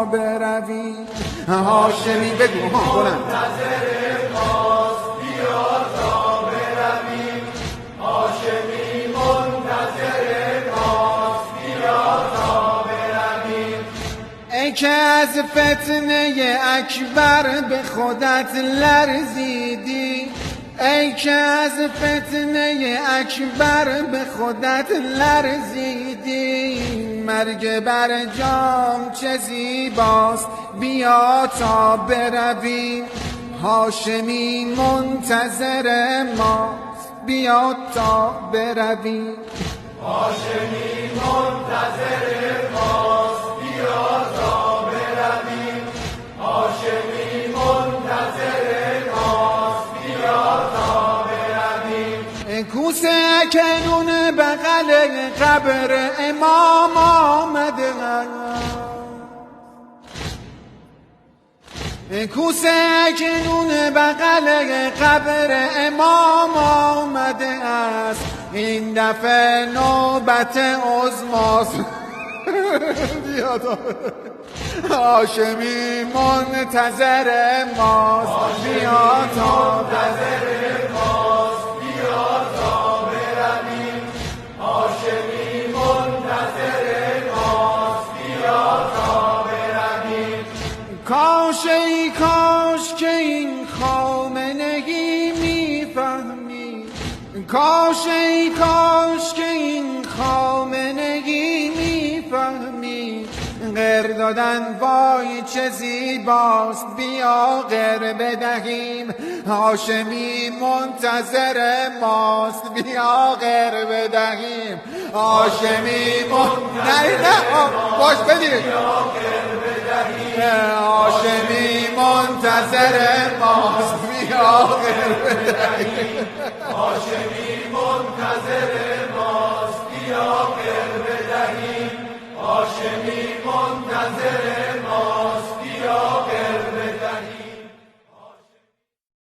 تا بروی. هاشمی بگو کنم ای که از فتنه اکبر به خودت لرزیدی، ای که از فتنه اکبر به خودت لرزیدی. مرگ بر جام چه زیباست بیا تا برویم. هاشمی منتظر ماست بیا تا برویم. هاشمی منتظر ماست بیا تا برویم. هاشمی منتظر ماست بیا تا برویم. کوسه اکنون بغل قبر امام آمده، کوسه اکنون بغل قبر امام آمده است. این دفعه نوبت عظماست هاشمی منتظر ماست بیا تا برویم. هاشمی منتظر ماست بیا تا برویم. کاش ای کاش که این خامنگی میفهمی، کاش ای کاش که این خامنگی میفهمی. غر دادن وای چه زیباست بیا غر بدهیم. هاشمی منتظر ماست بیا غر بدهیم. هاشمی نه باش بدید. هاشمی منتظر ماست بیا غر بدهیم. هاشمی منتظر ماست بیا غر بدهیم. هاشمی منتظر